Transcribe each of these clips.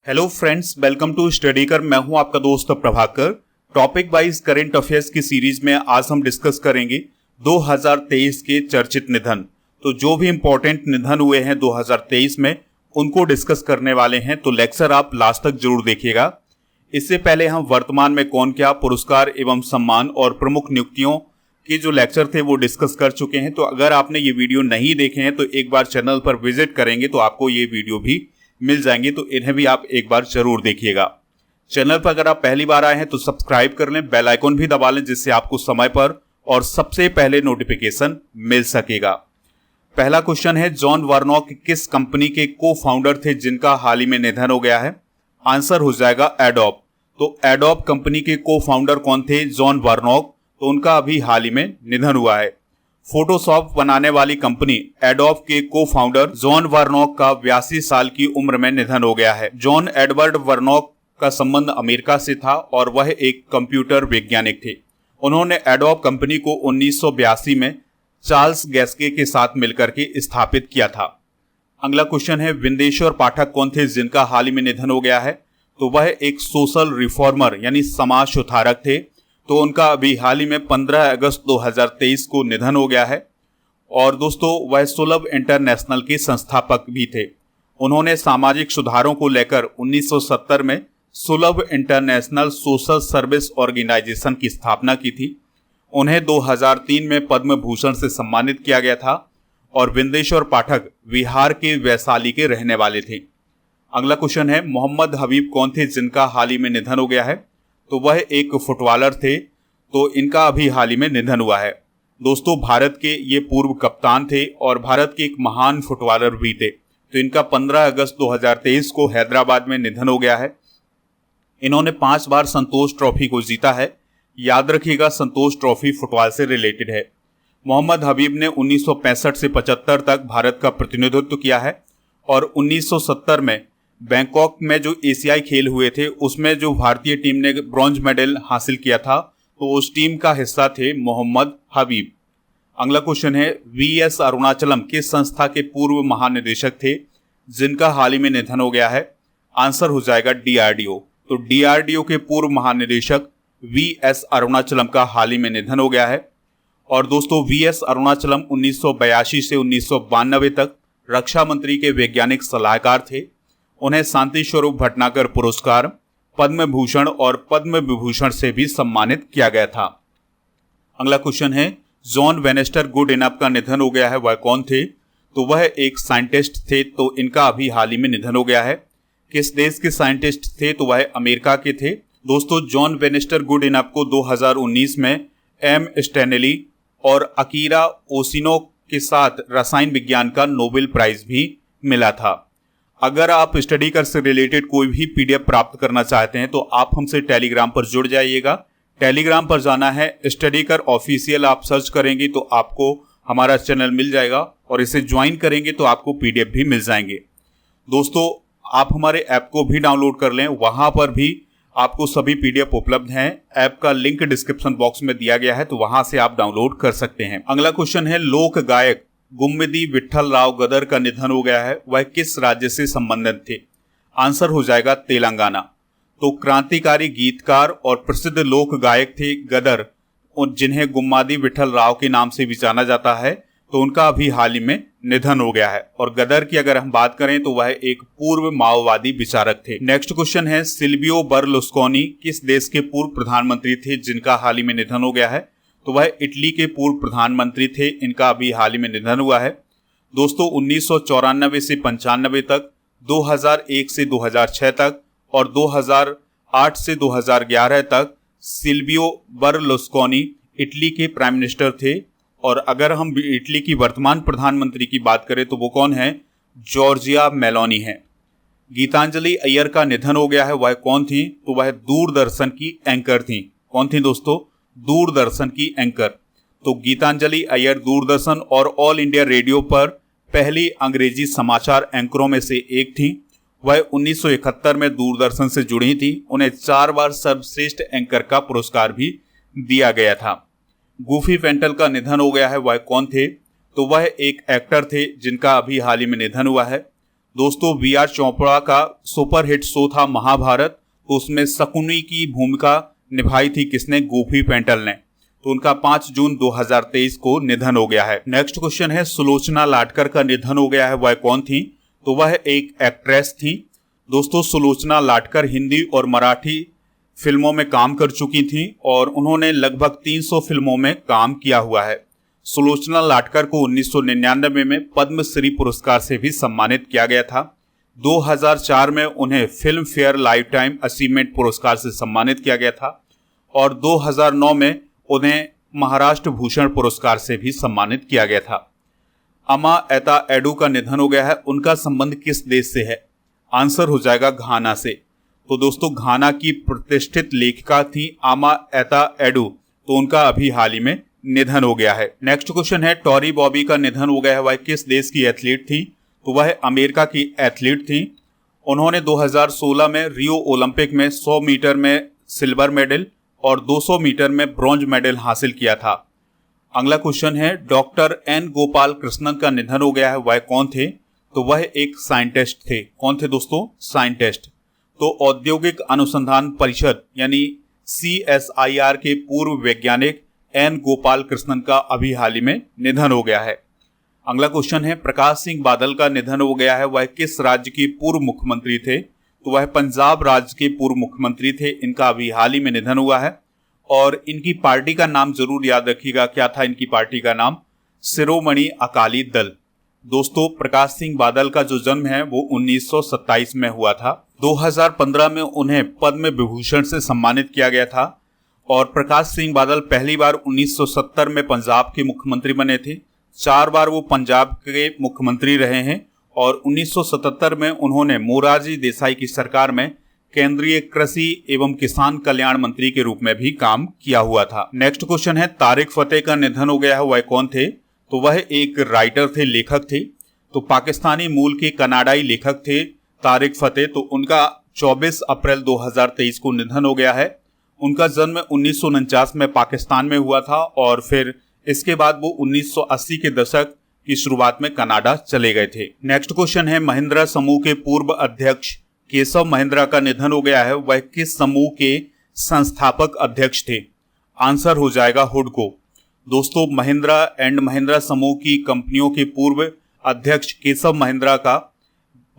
Hello friends, welcome to study कर। मैं हूं आपका दोस्त Prabhakar. Topic wise current affairs की सीरीज में आज हम डिस्कस करेंगे 2023 के चर्चित निधन। तो जो भी इंपॉर्टेंट निधन हुए हैं 2023 में उनको डिस्कस करने वाले हैं, तो लेक्चर आप लास्ट तक जरूर देखिएगा। इससे पहले हम वर्तमान में कौन क्या पुरस्कार एवं सम्मान और प्रमुख नियुक्तियों के जो लेक्चर थे वो डिस्कस कर चुके हैं। तो अगर आपने ये वीडियो नहीं देखे हैं तो एक बार चैनल पर विजिट करेंगे तो आपको ये वीडियो भी मिल जाएंगे, तो इन्हें भी आप एक बार जरूर देखिएगा। चैनल पर अगर आप पहली बार आए हैं तो सब्सक्राइब कर लें, बेल आइकन भी दबा लें, जिससे आपको समय पर और सबसे पहले नोटिफिकेशन मिल सकेगा। पहला क्वेश्चन है, जॉन वार्नॉक किस कंपनी के को फाउंडर थे जिनका हाल ही में निधन हो गया है? आंसर हो जाएगा एडोब। तो एडोब कंपनी के को फाउंडर कौन थे? जॉन वार्नॉक। तो उनका अभी हाल ही में निधन हुआ है। फोटोशॉप बनाने वाली कंपनी एडोब के को फाउंडर जॉन वार्नॉक का 82 साल की उम्र में निधन हो गया है। जॉन एडवर्ड वार्नॉक का संबंध अमेरिका से था और वह एक कंप्यूटर वैज्ञानिक थे। उन्होंने एडोब कंपनी को 1982 में चार्ल्स गैस्के के साथ मिलकर के स्थापित किया था। अगला क्वेश्चन है, विंदेश्वर पाठक कौन थे जिनका हाल ही में निधन हो गया है? तो वह एक सोशल रिफॉर्मर यानी समाज सुधारक थे। तो उनका अभी हाल ही में 15 अगस्त 2023 को निधन हो गया है। और दोस्तों, वह सुलभ इंटरनेशनल के संस्थापक भी थे। उन्होंने सामाजिक सुधारों को लेकर 1970 में सुलभ इंटरनेशनल सोशल सर्विस ऑर्गेनाइजेशन की स्थापना की थी। उन्हें 2003 में पद्म भूषण से सम्मानित किया गया था। और विंदेश्वर पाठक बिहार के वैशाली के रहने वाले थे। अगला क्वेश्चन है, मोहम्मद हबीब कौन थे जिनका हाल ही में निधन हो गया है? तो वह एक फुटबॉलर थे। तो इनका अभी हाल ही में निधन हुआ है। दोस्तों, भारत के ये पूर्व कप्तान थे और भारत के एक महान फुटबॉलर भी थे। तो इनका 15 अगस्त 2023 को हैदराबाद में निधन हो गया है। इन्होंने 5 बार संतोष ट्रॉफी को जीता है। याद रखिएगा, संतोष ट्रॉफी फुटबॉल से रिलेटेड है। मोहम्मद हबीब ने 1965 से 75 तक भारत का प्रतिनिधित्व किया है। और 1970 में बैंकॉक में जो एशियाई खेल हुए थे उसमें जो भारतीय टीम ने ब्रॉन्ज मेडल हासिल किया था, तो उस टीम का हिस्सा थे मोहम्मद हबीब। अगला क्वेश्चन है, वीएस अरुणाचलम किस संस्था के पूर्व महानिदेशक थे जिनका हाल ही में निधन हो गया है? आंसर हो जाएगा डीआरडीओ। तो डीआरडीओ के पूर्व महानिदेशक वीएस अरुणाचलम का हाल ही में निधन हो गया है। और दोस्तों, वीएस अरुणाचलम 1982 से 1992 तक रक्षा मंत्री के वैज्ञानिक सलाहकार थे। उन्हें शांति स्वरूप भटनागर पुरस्कार, पद्म भूषण और पद्म विभूषण से भी सम्मानित किया गया था। अगला क्वेश्चन है, जॉन वेनेस्टर गुड इनफ का निधन हो गया है, वह कौन थे? तो वह एक साइंटिस्ट थे। तो इनका अभी हाल ही में निधन हो गया है। किस देश के साइंटिस्ट थे? तो वह अमेरिका के थे। दोस्तों, जॉन वेनेस्टर गुड इनफ को 2019 में एम स्टैनली और अकीरा ओसिनो के साथ रसायन विज्ञान का नोबेल प्राइज भी मिला था। अगर आप स्टडी कर से रिलेटेड कोई भी पीडीएफ प्राप्त करना चाहते हैं तो आप हमसे टेलीग्राम पर जुड़ जाइएगा। टेलीग्राम पर जाना है, स्टडी कर ऑफिशियल आप सर्च करेंगे तो आपको हमारा चैनल मिल जाएगा और इसे ज्वाइन करेंगे तो आपको पीडीएफ भी मिल जाएंगे। दोस्तों, आप हमारे ऐप को भी डाउनलोड कर लें, वहां पर भी आपको सभी पीडीएफ उपलब्ध हैं। ऐप का लिंक डिस्क्रिप्शन बॉक्स में दिया गया है, तो वहां से आप डाउनलोड कर सकते हैं। अगला क्वेश्चन है, लोक गायक गुम्मिदी विट्ठल राव गदर का निधन हो गया है, वह किस राज्य से संबंधित थे? आंसर हो जाएगा तेलंगाना। तो क्रांतिकारी गीतकार और प्रसिद्ध लोक गायक थे गदर, जिन्हें गुम्मादी विट्ठल राव के नाम से भी जाना जाता है। तो उनका अभी हाल ही में निधन हो गया है। और गदर की अगर हम बात करें तो वह एक पूर्व माओवादी विचारक थे। नेक्स्ट क्वेश्चन है, सिल्वियो बर्लुस्कोनी किस देश के पूर्व प्रधानमंत्री थे जिनका हाल ही में निधन हो गया है? तो वह इटली के पूर्व प्रधानमंत्री थे। इनका अभी हाल ही में निधन हुआ है। दोस्तों, 1994 से 95 तक, 2001 से 2006 तक और 2008 से 2011 तक सिल्वियो बर्लुस्कोनी इटली के प्राइम मिनिस्टर थे। और अगर हम इटली की वर्तमान प्रधानमंत्री की बात करें तो वो कौन है? जॉर्जिया मेलोनी है। गीतांजलि अय्यर का निधन हो गया है, वह कौन थी? तो वह दूरदर्शन की एंकर थी। कौन थी दोस्तों? दूरदर्शन की एंकर। तो गीतांजलि अय्यर दूरदर्शन और ऑल इंडिया रेडियो पर पहली अंग्रेजी समाचार एंकरों में से एक थी। वह 1971 में दूरदर्शन से जुड़ी थी। उन्हें 4 बार सर्वश्रेष्ठ एंकर का पुरस्कार भी दिया गया था। गूफी फेंटल का निधन हो गया है, वह कौन थे? तो वह एक एक्टर थे जिनका अभी हाल ही में निधन हुआ है। दोस्तों वी आर चोपड़ा का सुपरहिट शो था महाभारत, तो उसमें शकुनी की भूमिका निभाई थी किसने? गोपी पेंटल ने। तो उनका 5 जून 2023 को निधन हो गया है। नेक्स्ट क्वेश्चन है सुलोचना लाटकर का निधन हो गया है, वह कौन थी? तो वह एक एक्ट्रेस थी। दोस्तों सुलोचना लाटकर हिंदी और मराठी फिल्मों में काम कर चुकी थी और उन्होंने लगभग 300 फिल्मों में काम किया हुआ है। सुलोचना लाटकर को 1999 में पद्मश्री पुरस्कार से भी सम्मानित किया गया था। 2004 में उन्हें film fair life time achievement पुरस्कार से सम्मानित किया गया था और 2009 में उन्हें महाराष्ट्र भूषण पुरस्कार से भी सम्मानित किया गया था। अमा एता एडू का निधन हो गया है, उनका संबंध किस देश से है? आंसर हो जाएगा घाना से। तो दोस्तों घाना की प्रतिष्ठित लेखिका थी अमा एता एडू, तो उनका अभी हाल ही में निधन हो गया है। नेक्स्ट क्वेश्चन है टॉरी बॉबी का निधन हो गया है, वह किस देश की एथलीट थी? तो वह अमेरिका की एथलीट थी। उन्होंने 2016 में रियो ओलंपिक में 100 मीटर में सिल्वर मेडल और 200 मीटर में ब्रॉन्ज मेडल हासिल किया था। अगला क्वेश्चन है डॉक्टर एन गोपाल कृष्णन का निधन हो गया है, वह कौन थे? तो वह एक साइंटिस्ट थे। कौन थे दोस्तों? साइंटिस्ट। तो औद्योगिक अनुसंधान परिषद यानी CSIR के पूर्व वैज्ञानिक एन गोपाल कृष्णन का अभी हाल ही में निधन हो गया है। अगला क्वेश्चन है प्रकाश सिंह बादल का निधन हो गया है, वह किस राज्य के पूर्व मुख्यमंत्री थे? तो वह पंजाब राज्य के पूर्व मुख्यमंत्री थे। इनका अभी हाल ही में निधन हुआ है और इनकी पार्टी का नाम जरूर याद रखिएगा। क्या था इनकी पार्टी का नाम? शिरोमणि अकाली दल। दोस्तों प्रकाश सिंह बादल का जो जन्म है वो 1927 में हुआ था। 2015 में उन्हें पद्म विभूषण से सम्मानित किया गया था और प्रकाश सिंह बादल पहली बार 1970 में पंजाब के मुख्यमंत्री बने थे। 4 बार वो पंजाब के मुख्यमंत्री रहे हैं और 1977 में उन्होंने मोरारजी देसाई की सरकार में केंद्रीय कृषि एवं किसान कल्याण मंत्री के रूप में भी काम किया हुआ था। नेक्स्ट क्वेश्चन है तारिक फतेह का निधन हो गया है, वह कौन थे? तो वह एक राइटर थे, लेखक थे। तो पाकिस्तानी मूल के कनाडाई लेखक थे तारिक फतेह। तो उनका 24 अप्रैल 2023 को निधन हो गया है। उनका जन्म 1949 में पाकिस्तान में हुआ था और फिर इसके बाद वो 1980 के दशक की शुरुआत में कनाडा चले गए थे। नेक्स्ट क्वेश्चन है महिंद्रा समूह के पूर्व अध्यक्ष केशव महिंद्रा का निधन हो गया है, वह किस समूह के संस्थापक अध्यक्ष थे? आंसर हो जाएगा हुडको। दोस्तों महिंद्रा एंड महिंद्रा समूह की कंपनियों के पूर्व अध्यक्ष केशव महिंद्रा का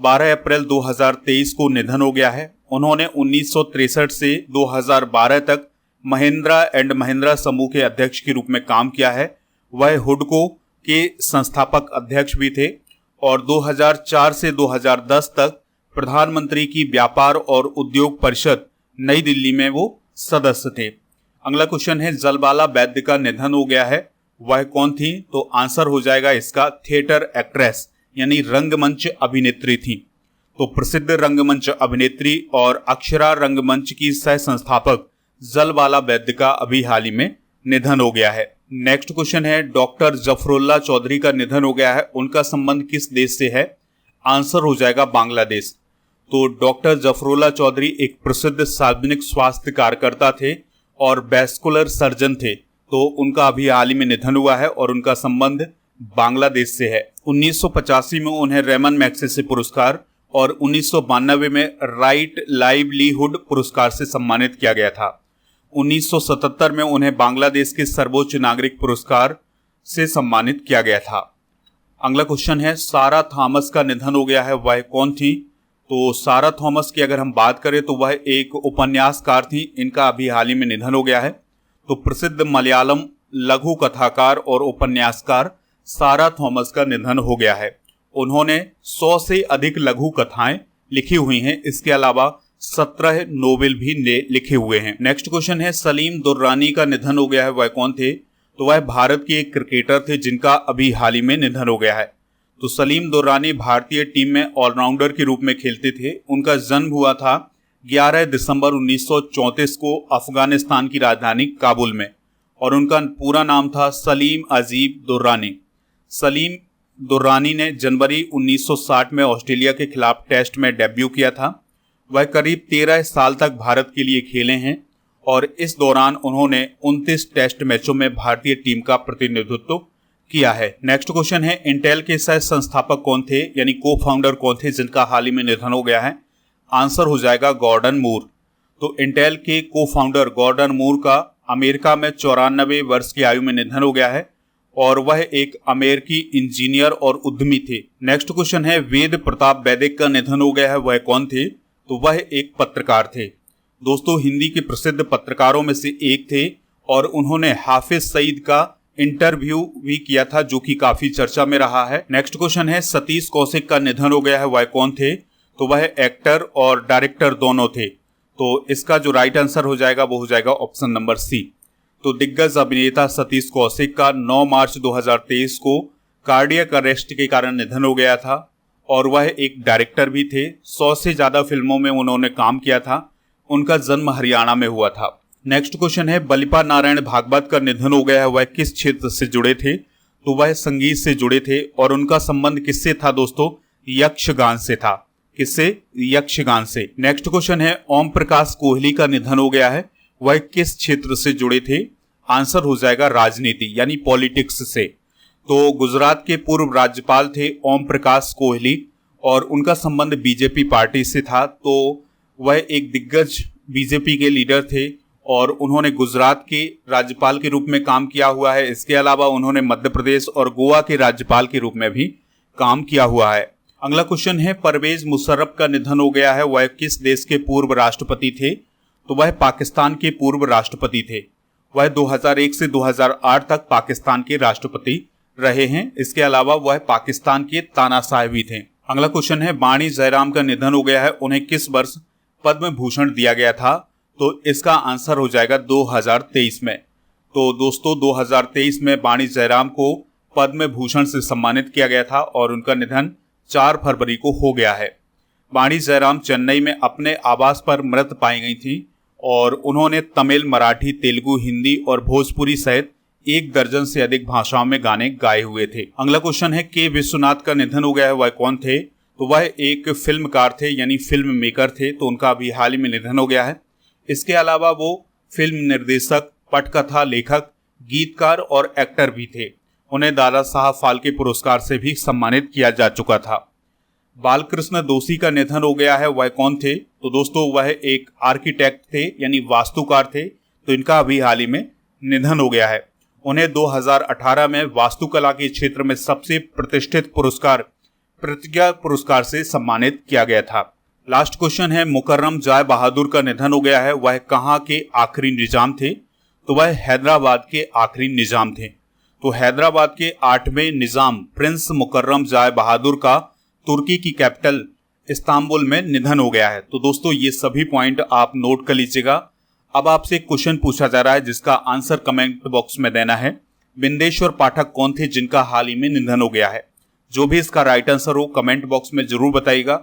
12 अप्रैल 2023 को निधन हो गया है। उन्होंने 1963 से 2012 तक महिंद्रा एंड महिंद्रा समूह के अध्यक्ष के रूप में काम किया है। वह हुडको के संस्थापक अध्यक्ष भी थे और 2004 से 2010 तक प्रधानमंत्री की व्यापार और उद्योग परिषद नई दिल्ली में वो सदस्य थे। अगला क्वेश्चन है जलबाला वैद्य का निधन हो गया है, वह कौन थी? तो आंसर हो जाएगा इसका थिएटर एक्ट्रेस यानी रंगमंच अभिनेत्री थी। तो प्रसिद्ध रंगमंच अभिनेत्री और अक्षरा रंगमंच की सह संस्थापक जलबाला वैद्य का अभी हाल ही में निधन हो गया है। नेक्स्ट क्वेश्चन है डॉक्टर जफरुल्लाह चौधरी का निधन हो गया है, उनका संबंध किस देश से है? आंसर हो जाएगा बांग्लादेश। तो डॉक्टर जफरुल्लाह चौधरी एक प्रसिद्ध सार्वजनिक स्वास्थ्य कार्यकर्ता थे और वैस्कुलर सर्जन थे। तो उनका अभी हाल ही में निधन हुआ है और उनका संबंध बांग्लादेश से है। 1985 में उन्हें रेमन मैग्सेसे पुरस्कार और 1992 में राइट लाइवलीहुड पुरस्कार से सम्मानित किया गया था। 1977 में उन्हें बांग्लादेश के सर्वोच्च नागरिक पुरस्कार से सम्मानित किया गया था। अगला क्वेश्चन है सारा थॉमस का निधन हो गया है, वह कौन थी? तो सारा थॉमस की अगर हम बात करें तो वह एक उपन्यासकार थी। इनका अभी हाल ही में निधन हो गया है। तो प्रसिद्ध मलयालम लघु कथाकार और उपन्यासकार सारा थॉमस का निधन हो गया है। उन्होंने 100 से अधिक लघु कथाएं लिखी हुई हैं। इसके अलावा 17 नोवेल भी लिखे हुए हैं। नेक्स्ट क्वेश्चन है सलीम दुर्रानी का निधन हो गया है, वह कौन थे? तो वह भारत के एक क्रिकेटर थे जिनका अभी हाल ही में निधन हो गया है। तो सलीम दुर्रानी भारतीय टीम में ऑलराउंडर के रूप में खेलते थे। उनका जन्म हुआ था 11 दिसंबर 1934 को अफगानिस्तान की राजधानी काबुल में और उनका पूरा नाम था सलीम अजीब दुर्रानी। सलीम दुर्रानी ने जनवरी 1960 में ऑस्ट्रेलिया के खिलाफ टेस्ट में डेब्यू किया था। वह करीब 13 साल तक भारत के लिए खेले हैं और इस दौरान उन्होंने 29 टेस्ट मैचों में भारतीय टीम का प्रतिनिधित्व किया है। नेक्स्ट क्वेश्चन है इंटेल के सह संस्थापक कौन थे, यानी को फाउंडर कौन थे जिनका हाल ही में निधन हो गया है। आंसर हो जाएगा गॉर्डन मूर। तो इंटेल के को फाउंडर गॉर्डन मूर का अमेरिका में 94 वर्ष की आयु में निधन हो गया है और वह एक अमेरिकी इंजीनियर और उद्यमी थे। नेक्स्ट क्वेश्चन है वेद प्रताप वैदिक का निधन हो गया है, वह कौन थे। तो वह एक पत्रकार थे दोस्तों, हिंदी के प्रसिद्ध पत्रकारों में से एक थे और उन्होंने हाफिज सईद का इंटरव्यू भी किया था जो कि काफी चर्चा में रहा है। नेक्स्ट क्वेश्चन है सतीश कौशिक का निधन हो गया है, वह कौन थे। तो वह एक्टर और डायरेक्टर दोनों थे। तो इसका जो राइट आंसर हो जाएगा वो हो जाएगा ऑप्शन नंबर सी। तो दिग्गज अभिनेता सतीश कौशिक का 9 मार्च 2023 को कार्डियक अरेस्ट के कारण निधन हो गया था और वह एक डायरेक्टर भी थे। 100 से ज्यादा फिल्मों में उन्होंने काम किया था। उनका जन्म हरियाणा में हुआ था। नेक्स्ट क्वेश्चन है बलिपा नारायण भागवत का निधन हो गया है, वह किस क्षेत्र से जुड़े थे। तो वह संगीत से जुड़े थे और उनका संबंध किससे था दोस्तों, यक्षगान से था। किससे, यक्षगान से। नेक्स्ट क्वेश्चन है ओम प्रकाश कोहली का निधन हो गया है, वह किस क्षेत्र से जुड़े थे। आंसर हो जाएगा राजनीति यानी पॉलिटिक्स से। तो गुजरात के पूर्व राज्यपाल थे ओम प्रकाश कोहली और उनका संबंध बीजेपी पार्टी से था। तो वह एक दिग्गज बीजेपी के लीडर थे और उन्होंने गुजरात के राज्यपाल के रूप में काम किया हुआ है। इसके अलावा उन्होंने मध्य प्रदेश और गोवा के राज्यपाल के रूप में भी काम किया हुआ है। अगला क्वेश्चन है परवेज मुशर्रफ का निधन हो गया है, वह किस देश के पूर्व राष्ट्रपति थे। तो वह पाकिस्तान के पूर्व राष्ट्रपति थे। वह 2001 से 2008 तक पाकिस्तान के राष्ट्रपति रहे हैं। इसके अलावा वह पाकिस्तान के तानाशाह भी थे। अगला क्वेश्चन है वाणी जयराम का निधन हो गया है, उन्हें किस वर्ष पद्म भूषण दिया गया था। तो इसका आंसर हो जाएगा 2023 में। तो दोस्तों 2023 में वाणी जयराम को पद्म भूषण से सम्मानित किया गया था और उनका निधन 4 फरवरी को हो गया है। वाणी जयराम चेन्नई में अपने आवास पर मृत पाई गई थी और उन्होंने तमिल, मराठी, तेलुगु, हिंदी और भोजपुरी सहित 1 दर्जन से अधिक भाषाओं में गाने गाए हुए थे। अगला क्वेश्चन है के विश्वनाथ का निधन हो गया है, वह कौन थे। तो वह एक फिल्मकार थे यानी फिल्म मेकर थे। तो उनका अभी हाल ही में निधन हो गया है। इसके अलावा वो फिल्म निर्देशक, पटकथा लेखक, गीतकार और एक्टर भी थे। उन्हें दादा साहब फाल्के पुरस्कार से भी सम्मानित किया जा चुका था। बालकृष्ण दोषी का निधन हो गया है, वह कौन थे। तो दोस्तों वह एक आर्किटेक्ट थे यानी वास्तुकार थे। तो इनका अभी हाल ही में निधन हो गया है। उन्हें 2018 में वास्तुकला के क्षेत्र में सबसे प्रतिष्ठित पुरस्कार प्रतिज्ञा पुरस्कार से सम्मानित किया गया था। लास्ट क्वेश्चन है मुकर्रम जाय बहादुर का निधन हो गया है, वह कहाँ के आखिरी निजाम थे। तो वह हैदराबाद के आखिरी निजाम थे। तो हैदराबाद के 8वें निजाम प्रिंस मुकर्रम जाय बहादुर का तुर्की की कैपिटल इस्तांबुल में निधन हो गया है। तो दोस्तों ये सभी पॉइंट आप नोट कर लीजिएगा। अब आपसे एक क्वेश्चन पूछा जा रहा है जिसका आंसर कमेंट बॉक्स में देना है। बिंदेश्वर पाठक कौन थे जिनका हाल ही में निधन हो गया है। जो भी इसका राइट आंसर हो कमेंट बॉक्स में जरूर बताइएगा।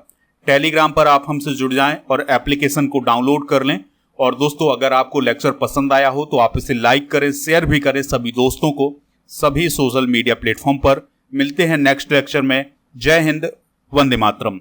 टेलीग्राम पर आप हमसे जुड़ जाएं और एप्लीकेशन को डाउनलोड कर लें। और दोस्तों अगर आपको लेक्चर पसंद आया हो तो आप इसे लाइक करें, शेयर भी करें सभी दोस्तों को सभी सोशल मीडिया प्लेटफॉर्म पर। मिलते हैं नेक्स्ट लेक्चर में। जय हिंद, वंदे मातरम।